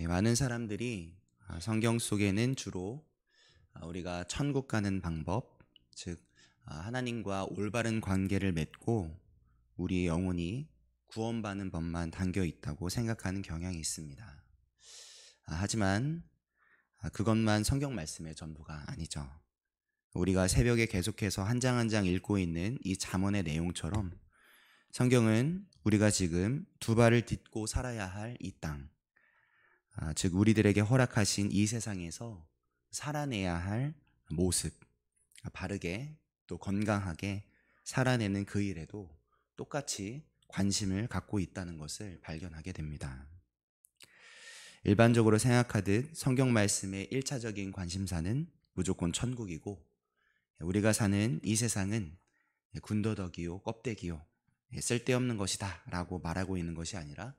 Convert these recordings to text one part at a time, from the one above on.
많은 사람들이 성경 속에는 주로 우리가 천국 가는 방법, 즉 하나님과 올바른 관계를 맺고 우리의 영혼이 구원받는 법만 담겨 있다고 생각하는 경향이 있습니다. 하지만 그것만 성경 말씀의 전부가 아니죠. 우리가 새벽에 계속해서 한 장 한 장 읽고 있는 이 잠언의 내용처럼 성경은 우리가 지금 두 발을 딛고 살아야 할 이 땅, 즉 우리들에게 허락하신 이 세상에서 살아내야 할 모습, 바르게 또 건강하게 살아내는 그 일에도 똑같이 관심을 갖고 있다는 것을 발견하게 됩니다. 일반적으로 생각하듯 성경 말씀의 1차적인 관심사는 무조건 천국이고, 우리가 사는 이 세상은 군더더기요 껍데기요 쓸데없는 것이다 라고 말하고 있는 것이 아니라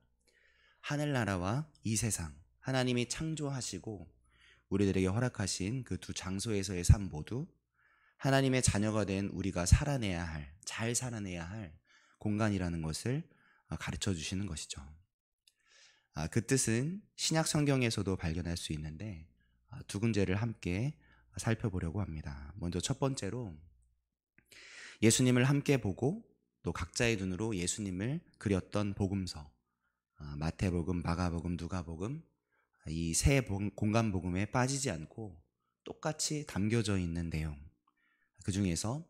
하늘나라와 이 세상, 하나님이 창조하시고 우리들에게 허락하신 그 두 장소에서의 삶 모두 하나님의 자녀가 된 우리가 살아내야 할, 잘 살아내야 할 공간이라는 것을 가르쳐 주시는 것이죠. 그 뜻은 신약 성경에서도 발견할 수 있는데 두 군데를 함께 살펴보려고 합니다. 먼저 첫 번째로 예수님을 함께 보고 또 각자의 눈으로 예수님을 그렸던 복음서, 마태복음, 마가복음, 누가복음, 이 세 공간복음에 빠지지 않고 똑같이 담겨져 있는 내용, 그 중에서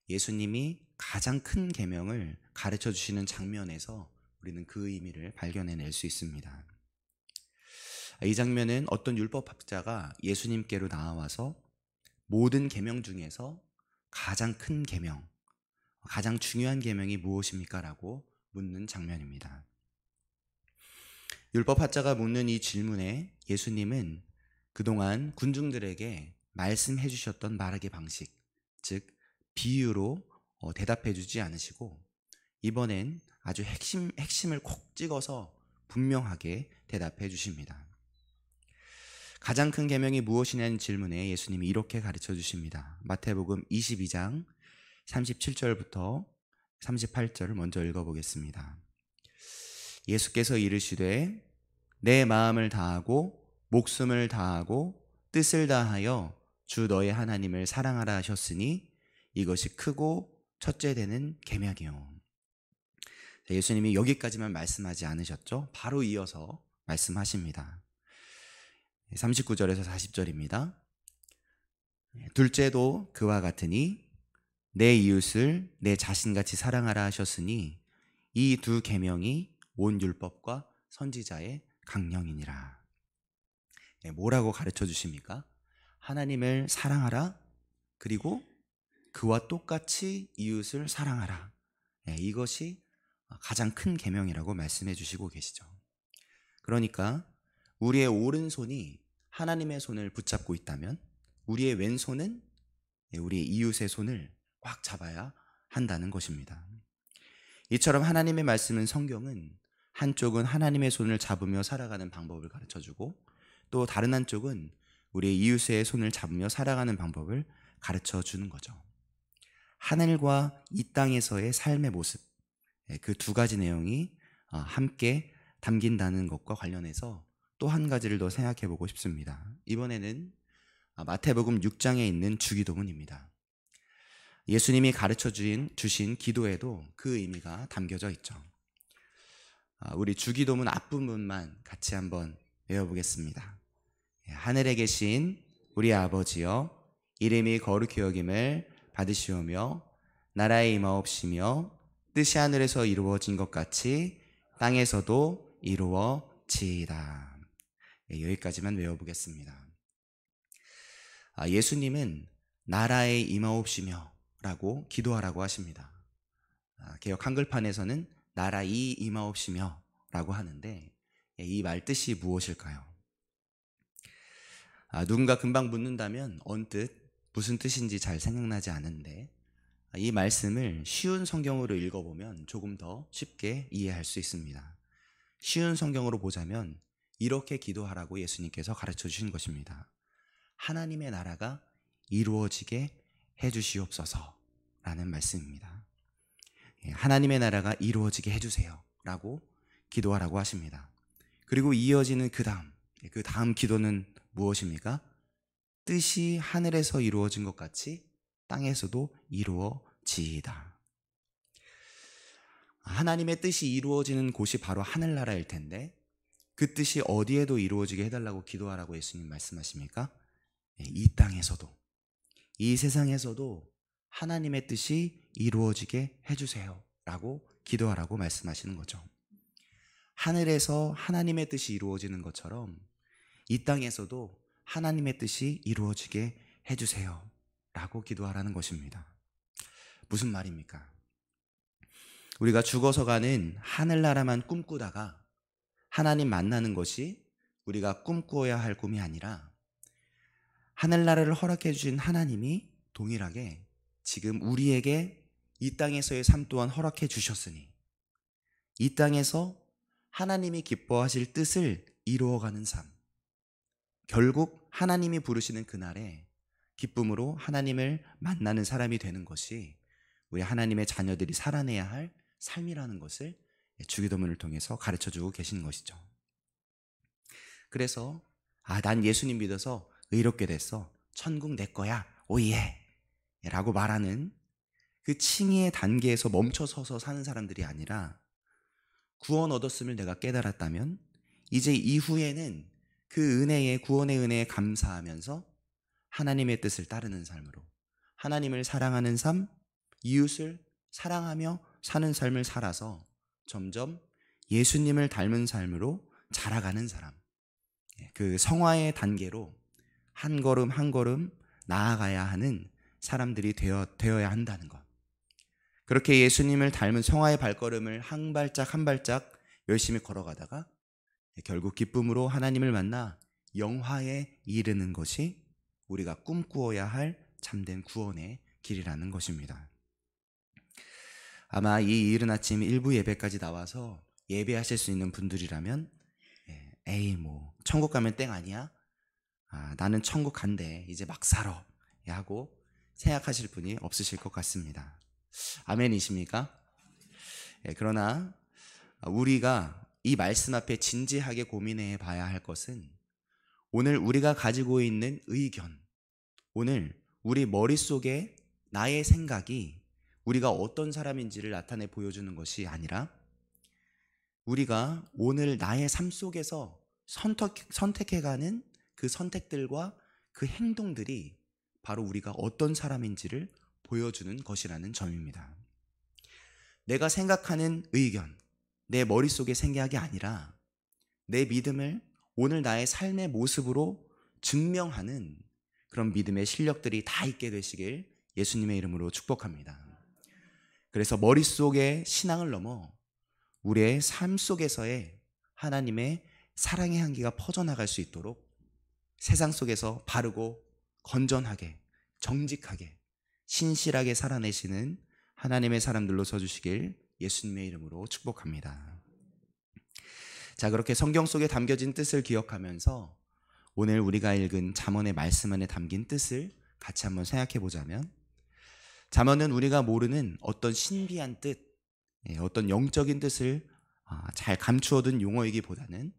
예수님이 가장 큰 계명을 가르쳐 주시는 장면에서 우리는 그 의미를 발견해낼 수 있습니다. 이 장면은 어떤 율법학자가 예수님께로 나와서 모든 계명 중에서 가장 큰 계명, 가장 중요한 계명이 무엇입니까? 라고 묻는 장면입니다. 율법학자가 묻는 이 질문에 예수님은 그동안 군중들에게 말씀해 주셨던 말하기 방식, 즉 비유로 대답해 주지 않으시고 이번엔 아주 핵심을 콕 찍어서 분명하게 대답해 주십니다. 가장 큰 계명이 무엇이냐는 질문에 예수님이 이렇게 가르쳐 주십니다. 마태복음 22장 37절부터 38절을 먼저 읽어보겠습니다. 예수께서 이르시되 내 마음을 다하고 목숨을 다하고 뜻을 다하여 주 너의 하나님을 사랑하라 하셨으니 이것이 크고 첫째 되는 계명이요. 예수님이 여기까지만 말씀하지 않으셨죠? 바로 이어서 말씀하십니다. 39절에서 40절입니다. 둘째도 그와 같으니 내 이웃을 내 자신같이 사랑하라 하셨으니 이 두 계명이 온 율법과 선지자의 강령이니라. 뭐라고 가르쳐 주십니까? 하나님을 사랑하라, 그리고 그와 똑같이 이웃을 사랑하라. 이것이 가장 큰 계명이라고 말씀해 주시고 계시죠. 그러니까 우리의 오른손이 하나님의 손을 붙잡고 있다면 우리의 왼손은 우리의 이웃의 손을 꽉 잡아야 한다는 것입니다. 이처럼 하나님의 말씀은, 성경은 한쪽은 하나님의 손을 잡으며 살아가는 방법을 가르쳐주고 또 다른 한쪽은 우리의 이웃의 손을 잡으며 살아가는 방법을 가르쳐주는 거죠. 하늘과 이 땅에서의 삶의 모습, 그 두 가지 내용이 함께 담긴다는 것과 관련해서 또 한 가지를 더 생각해 보고 싶습니다. 이번에는 마태복음 6장에 있는 주기도문입니다. 예수님이 가르쳐 주신 기도에도 그 의미가 담겨져 있죠. 우리 주기도문 앞부분만 같이 한번 외워보겠습니다. 하늘에 계신 우리 아버지여, 이름이 거룩히 여김을 받으시오며 나라의 임하옵시며 뜻이 하늘에서 이루어진 것 같이 땅에서도 이루어지이다. 여기까지만 외워보겠습니다. 예수님은 나라의 임하옵시며 라고 기도하라고 하십니다. 개역 한글판에서는 나라이 임하옵시며 라고 하는데 이 말 뜻이 무엇일까요? 누군가 금방 묻는다면 언뜻 무슨 뜻인지 잘 생각나지 않은데 이 말씀을 쉬운 성경으로 읽어보면 조금 더 쉽게 이해할 수 있습니다. 쉬운 성경으로 보자면 이렇게 기도하라고 예수님께서 가르쳐 주신 것입니다. 하나님의 나라가 이루어지게 해주시옵소서 라는 말씀입니다. 하나님의 나라가 이루어지게 해주세요 라고 기도하라고 하십니다. 그리고 이어지는 그 다음 그 다음 기도는 무엇입니까? 뜻이 하늘에서 이루어진 것 같이 땅에서도 이루어지이다. 하나님의 뜻이 이루어지는 곳이 바로 하늘나라일 텐데 그 뜻이 어디에도 이루어지게 해달라고 기도하라고 예수님 말씀하십니까? 이 땅에서도, 이 세상에서도 하나님의 뜻이 이루어지게 해주세요 라고 기도하라고 말씀하시는 거죠. 하늘에서 하나님의 뜻이 이루어지는 것처럼 이 땅에서도 하나님의 뜻이 이루어지게 해주세요 라고 기도하라는 것입니다. 무슨 말입니까? 우리가 죽어서 가는 하늘나라만 꿈꾸다가 하나님 만나는 것이 우리가 꿈꾸어야 할 꿈이 아니라 하늘나라를 허락해 주신 하나님이 동일하게 지금 우리에게 이 땅에서의 삶 또한 허락해 주셨으니 이 땅에서 하나님이 기뻐하실 뜻을 이루어가는 삶, 결국 하나님이 부르시는 그날에 기쁨으로 하나님을 만나는 사람이 되는 것이 우리 하나님의 자녀들이 살아내야 할 삶이라는 것을 주기도문을 통해서 가르쳐주고 계신 것이죠. 그래서 난 예수님 믿어서 의롭게 됐어, 천국 내 거야, 오예 라고 말하는 그 칭의의 단계에서 멈춰서서 사는 사람들이 아니라 구원 얻었음을 내가 깨달았다면 이제 이후에는 그 은혜에, 구원의 은혜에 감사하면서 하나님의 뜻을 따르는 삶으로 하나님을 사랑하는 삶, 이웃을 사랑하며 사는 삶을 살아서 점점 예수님을 닮은 삶으로 자라가는 사람, 그 성화의 단계로 한 걸음 한 걸음 나아가야 하는 사람들이 되어야 한다는 것. 그렇게 예수님을 닮은 성화의 발걸음을 한 발짝 한 발짝 열심히 걸어가다가 결국 기쁨으로 하나님을 만나 영화에 이르는 것이 우리가 꿈꾸어야 할 참된 구원의 길이라는 것입니다. 아마 이 이른 아침 일부 예배까지 나와서 예배하실 수 있는 분들이라면 에이 뭐 천국 가면 땡 아니야? 나는 천국 간대, 이제 막 살아 하고 생각하실 분이 없으실 것 같습니다. 아멘이십니까? 그러나 우리가 이 말씀 앞에 진지하게 고민해 봐야 할 것은 오늘 우리가 가지고 있는 의견, 오늘 우리 머릿속에 나의 생각이 우리가 어떤 사람인지를 나타내 보여주는 것이 아니라 우리가 오늘 나의 삶 속에서 선택해가는 그 선택들과 그 행동들이 바로 우리가 어떤 사람인지를 보여주는 것이라는 점입니다. 내가 생각하는 의견, 내 머릿속의 생각이 아니라 내 믿음을 오늘 나의 삶의 모습으로 증명하는 그런 믿음의 실력들이 다 있게 되시길 예수님의 이름으로 축복합니다. 그래서 머릿속의 신앙을 넘어 우리의 삶 속에서의 하나님의 사랑의 향기가 퍼져나갈 수 있도록 세상 속에서 바르고 건전하게, 정직하게, 신실하게 살아내시는 하나님의 사람들로 서주시길 예수님의 이름으로 축복합니다. 자, 그렇게 성경 속에 담겨진 뜻을 기억하면서 오늘 우리가 읽은 잠언의 말씀 안에 담긴 뜻을 같이 한번 생각해 보자면, 잠언은 우리가 모르는 어떤 신비한 뜻, 어떤 영적인 뜻을 잘 감추어둔 용어이기보다는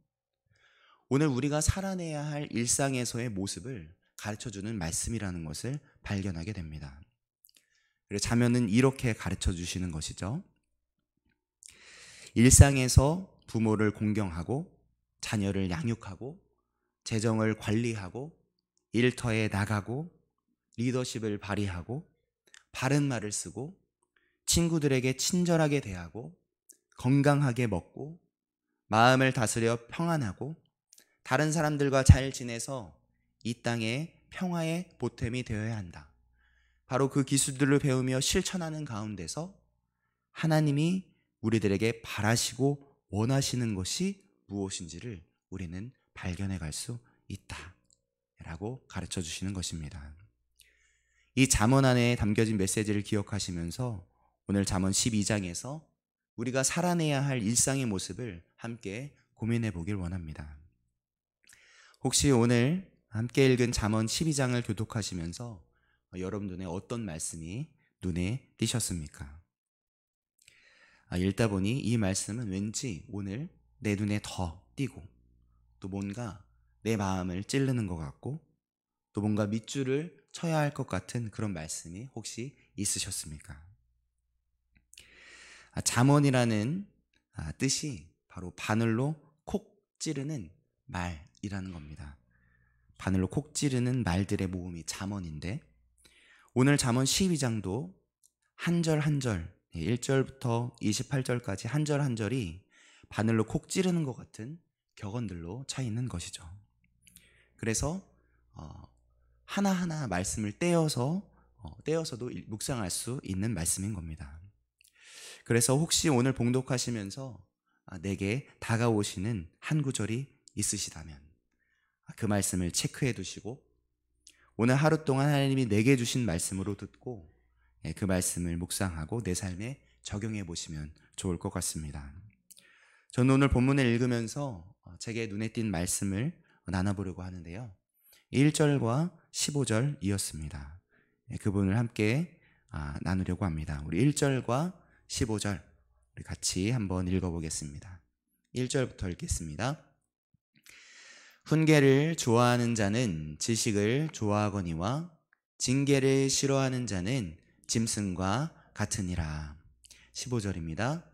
오늘 우리가 살아내야 할 일상에서의 모습을 가르쳐주는 말씀이라는 것을 발견하게 됩니다. 그래서 잠언은 이렇게 가르쳐 주시는 것이죠. 일상에서 부모를 공경하고 자녀를 양육하고 재정을 관리하고 일터에 나가고 리더십을 발휘하고 바른 말을 쓰고 친구들에게 친절하게 대하고 건강하게 먹고 마음을 다스려 평안하고 다른 사람들과 잘 지내서 이 땅에 평화의 보탬이 되어야 한다. 바로 그 기술들을 배우며 실천하는 가운데서 하나님이 우리들에게 바라시고 원하시는 것이 무엇인지를 우리는 발견해 갈 수 있다 라고 가르쳐 주시는 것입니다. 이 잠언 안에 담겨진 메시지를 기억하시면서 오늘 잠언 12장에서 우리가 살아내야 할 일상의 모습을 함께 고민해 보길 원합니다. 혹시 오늘 함께 읽은 잠언 12장을 교독하시면서 여러분 눈에 어떤 말씀이 눈에 띄셨습니까? 읽다 보니 이 말씀은 왠지 오늘 내 눈에 더 띄고 또 뭔가 내 마음을 찌르는 것 같고 또 뭔가 밑줄을 쳐야 할 것 같은 그런 말씀이 혹시 있으셨습니까? 잠언이라는 뜻이 바로 바늘로 콕 찌르는 말이라는 겁니다. 바늘로 콕 찌르는 말들의 모음이 잠언인데 오늘 잠언 12장도 한 절 한 절, 1절부터 28절까지 한 절 한 절이 바늘로 콕 찌르는 것 같은 격언들로 차 있는 것이죠. 그래서 하나하나 말씀을 떼어서도 묵상할 수 있는 말씀인 겁니다. 그래서 혹시 오늘 봉독하시면서 내게 다가오시는 한 구절이 있으시다면 그 말씀을 체크해 두시고 오늘 하루 동안 하나님이 내게 주신 말씀으로 듣고 그 말씀을 묵상하고 내 삶에 적용해 보시면 좋을 것 같습니다. 저는 오늘 본문을 읽으면서 제게 눈에 띈 말씀을 나눠보려고 하는데요. 1절과 15절이었습니다. 그 부분을 함께 나누려고 합니다. 우리 1절과 15절 우리 같이 한번 읽어보겠습니다. 1절부터 읽겠습니다. 훈계를 좋아하는 자는 지식을 좋아하거니와 징계를 싫어하는 자는 짐승과 같으니라. 15절입니다.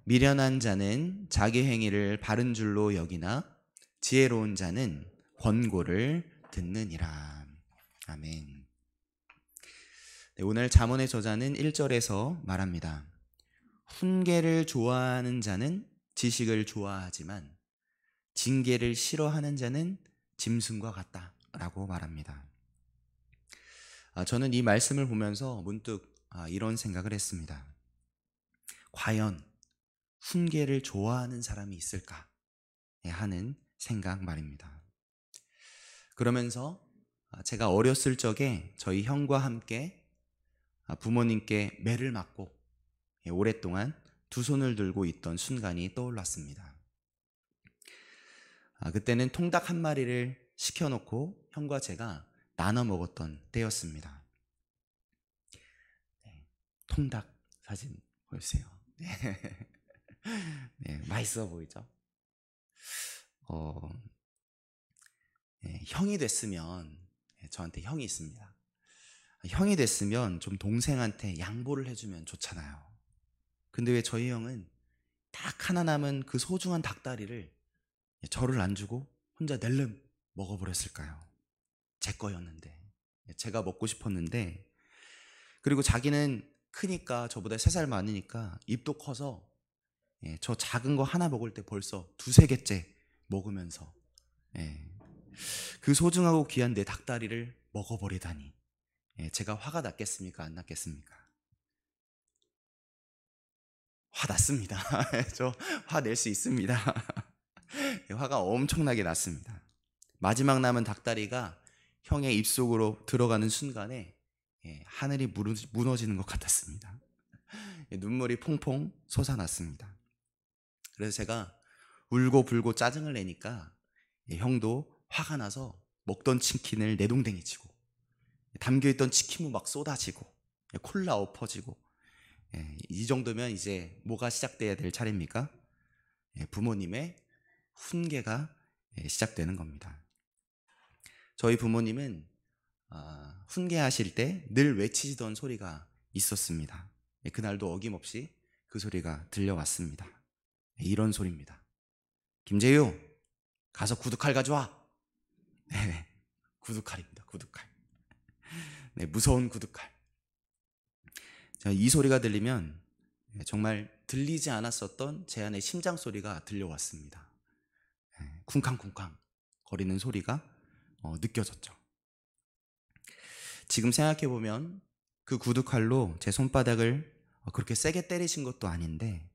미련한 자는 자기 행위를 바른 줄로 여기나 지혜로운 자는 권고를 듣느니라. 아멘. 네, 오늘 잠언의 저자는 1절에서 말합니다. 훈계를 좋아하는 자는 지식을 좋아하지만 징계를 싫어하는 자는 짐승과 같다라고 말합니다. 저는 이 말씀을 보면서 문득 이런 생각을 했습니다. 과연 훈계를 좋아하는 사람이 있을까 하는 생각 말입니다. 그러면서 제가 어렸을 적에 저희 형과 함께 부모님께 매를 맞고 오랫동안 두 손을 들고 있던 순간이 떠올랐습니다. 그때는 통닭 한 마리를 시켜놓고 형과 제가 나눠 먹었던 때였습니다. 네, 통닭 사진 보여주세요. 네. 네, 맛있어 보이죠? 네, 형이 됐으면 저한테 형이 있습니다. 형이 됐으면 좀 동생한테 양보를 해주면 좋잖아요. 근데 왜 저희 형은 딱 하나 남은 그 소중한 닭다리를 저를 안 주고 혼자 낼름 먹어버렸을까요? 제 거였는데, 제가 먹고 싶었는데, 그리고 자기는 크니까 저보다 3살 많으니까 입도 커서 저 작은 거 하나 먹을 때 벌써 2-3개째 먹으면서 그 소중하고 귀한 내 닭다리를 먹어버리다니 제가 화가 났겠습니까? 안 났겠습니까? 화 났습니다. 저 화 낼 수 있습니다. 화가 엄청나게 났습니다. 마지막 남은 닭다리가 형의 입속으로 들어가는 순간에 하늘이 무너지는 것 같았습니다. 눈물이 퐁퐁 솟아났습니다. 그래서 제가 울고 불고 짜증을 내니까 형도 화가 나서 먹던 치킨을 내동댕이 치고 담겨있던 치킨무 막 쏟아지고 콜라 엎어지고 이 정도면 이제 뭐가 시작돼야 될 차례입니까? 부모님의 훈계가 시작되는 겁니다. 저희 부모님은 훈계하실 때 늘 외치시던 소리가 있었습니다. 그날도 어김없이 그 소리가 들려왔습니다. 이런 소리입니다. 김재유, 가서 구두칼 가져와. 네, 구두칼입니다. 구두칼. 네, 무서운 구두칼. 이 소리가 들리면 정말 들리지 않았었던 제 안의 심장 소리가 들려왔습니다. 쿵쾅쿵쾅 거리는 소리가 느껴졌죠. 지금 생각해보면 그 구두칼로 제 손바닥을 그렇게 세게 때리신 것도 아닌데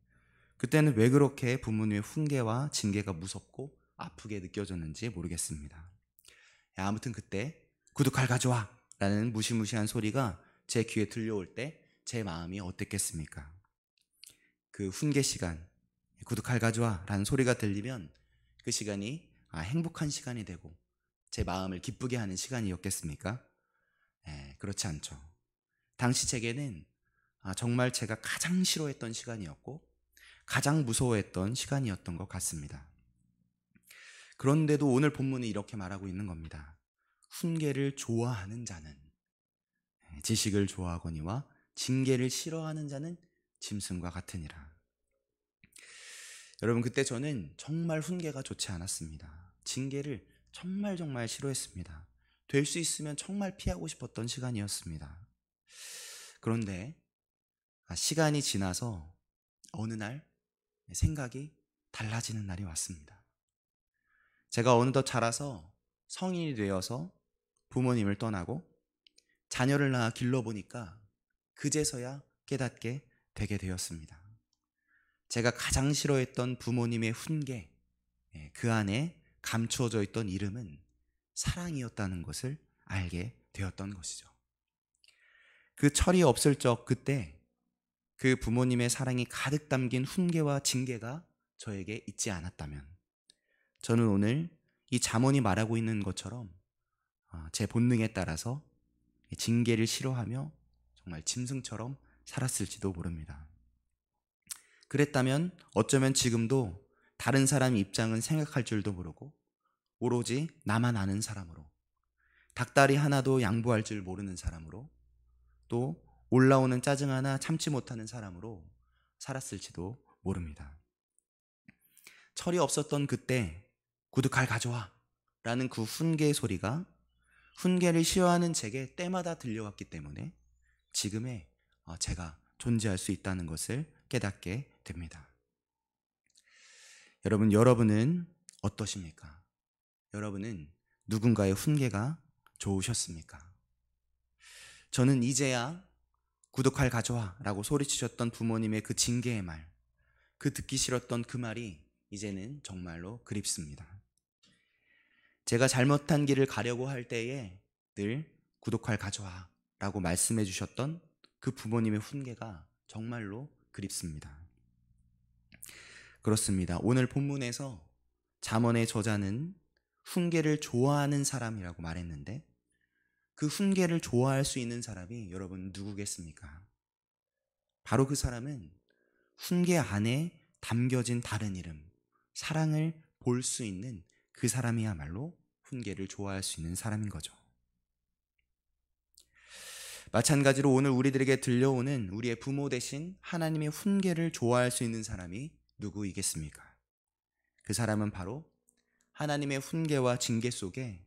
그때는 왜 그렇게 부모님의 훈계와 징계가 무섭고 아프게 느껴졌는지 모르겠습니다. 아무튼 그때 구두칼 가져와 라는 무시무시한 소리가 제 귀에 들려올 때 제 마음이 어땠겠습니까? 그 훈계 시간, 구두칼 가져와 라는 소리가 들리면 그 시간이 행복한 시간이 되고 제 마음을 기쁘게 하는 시간이었겠습니까? 그렇지 않죠. 당시 제게는 정말 제가 가장 싫어했던 시간이었고 가장 무서워했던 시간이었던 것 같습니다. 그런데도 오늘 본문이 이렇게 말하고 있는 겁니다. 훈계를 좋아하는 자는 지식을 좋아하거니와 징계를 싫어하는 자는 짐승과 같으니라. 여러분, 그때 저는 정말 훈계가 좋지 않았습니다. 징계를 정말 싫어했습니다. 될 수 있으면 정말 피하고 싶었던 시간이었습니다. 그런데 시간이 지나서 어느 날 생각이 달라지는 날이 왔습니다. 제가 어느덧 자라서 성인이 되어서 부모님을 떠나고 자녀를 낳아 길러보니까 그제서야 깨닫게 되게 되었습니다. 제가 가장 싫어했던 부모님의 훈계, 그 안에 감추어져 있던 이름은 사랑이었다는 것을 알게 되었던 것이죠. 그 철이 없을 적 그때 그 부모님의 사랑이 가득 담긴 훈계와 징계가 저에게 있지 않았다면 저는 오늘 이 잠언이 말하고 있는 것처럼 제 본능에 따라서 징계를 싫어하며 정말 짐승처럼 살았을지도 모릅니다. 그랬다면 어쩌면 지금도 다른 사람 입장은 생각할 줄도 모르고 오로지 나만 아는 사람으로, 닭다리 하나도 양보할 줄 모르는 사람으로, 또 올라오는 짜증 하나 참지 못하는 사람으로 살았을지도 모릅니다. 철이 없었던 그때 구두칼 가져와 라는 그 훈계의 소리가 훈계를 싫어하는 제게 때마다 들려왔기 때문에 지금의 제가 존재할 수 있다는 것을 깨닫게 됩니다. 여러분은 어떠십니까? 여러분은 누군가의 훈계가 좋으셨습니까? 저는 이제야 구두칼 가져와 라고 소리치셨던 부모님의 그 징계의 말, 그 듣기 싫었던 그 말이 이제는 정말로 그립습니다. 제가 잘못한 길을 가려고 할 때에 늘 구두칼 가져와 라고 말씀해 주셨던 그 부모님의 훈계가 정말로 그립습니다. 그렇습니다. 오늘 본문에서 잠언의 저자는 훈계를 좋아하는 사람이라고 말했는데 그 훈계를 좋아할 수 있는 사람이 여러분 누구겠습니까? 바로 그 사람은 훈계 안에 담겨진 다른 이름, 사랑을 볼 수 있는 그 사람이야말로 훈계를 좋아할 수 있는 사람인 거죠. 마찬가지로 오늘 우리들에게 들려오는 우리의 부모 대신 하나님의 훈계를 좋아할 수 있는 사람이 누구이겠습니까? 그 사람은 바로 하나님의 훈계와 징계 속에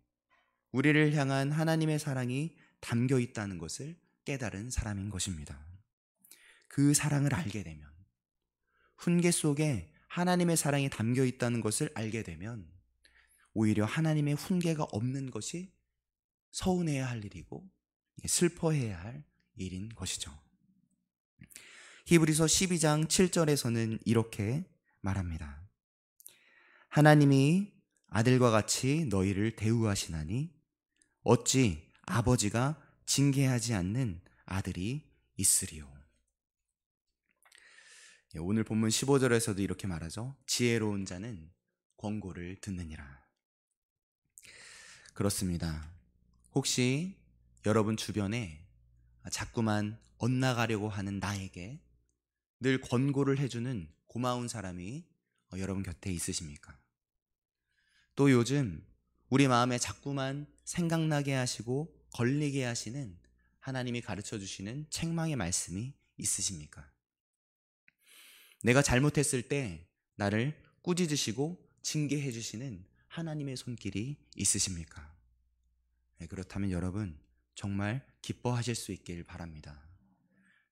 우리를 향한 하나님의 사랑이 담겨 있다는 것을 깨달은 사람인 것입니다. 그 사랑을 알게 되면, 훈계 속에 하나님의 사랑이 담겨 있다는 것을 알게 되면 오히려 하나님의 훈계가 없는 것이 서운해야 할 일이고 슬퍼해야 할 일인 것이죠. 히브리서 12장 7절에서는 이렇게 말합니다. 하나님이 아들과 같이 너희를 대우하시나니 어찌 아버지가 징계하지 않는 아들이 있으리요. 오늘 본문 15절에서도 이렇게 말하죠. 지혜로운 자는 권고를 듣느니라. 그렇습니다. 혹시 여러분 주변에 자꾸만 엇나가려고 하는 나에게 늘 권고를 해주는 고마운 사람이 여러분 곁에 있으십니까? 또 요즘 우리 마음에 자꾸만 생각나게 하시고 걸리게 하시는 하나님이 가르쳐 주시는 책망의 말씀이 있으십니까? 내가 잘못했을 때 나를 꾸짖으시고 징계해 주시는 하나님의 손길이 있으십니까? 그렇다면 여러분 정말 기뻐하실 수 있길 바랍니다.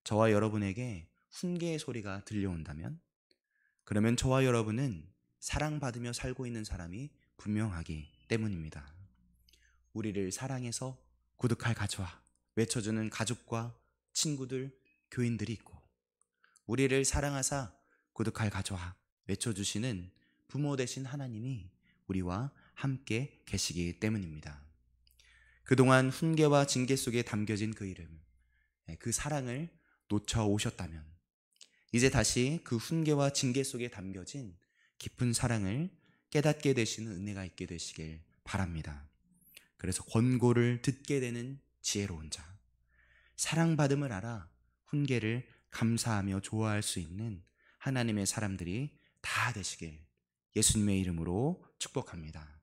저와 여러분에게 훈계의 소리가 들려온다면 그러면 저와 여러분은 사랑받으며 살고 있는 사람이 분명하기 때문입니다. 우리를 사랑해서 구두칼 가져와 외쳐주는 가족과 친구들, 교인들이 있고 우리를 사랑하사 구두칼 가져와 외쳐주시는 부모 되신 하나님이 우리와 함께 계시기 때문입니다. 그동안 훈계와 징계 속에 담겨진 그 이름, 그 사랑을 놓쳐오셨다면 이제 다시 그 훈계와 징계 속에 담겨진 깊은 사랑을 깨닫게 되시는 은혜가 있게 되시길 바랍니다. 그래서 권고를 듣게 되는 지혜로운 자, 사랑받음을 알아 훈계를 감사하며 좋아할 수 있는 하나님의 사람들이 다 되시길 예수님의 이름으로 축복합니다.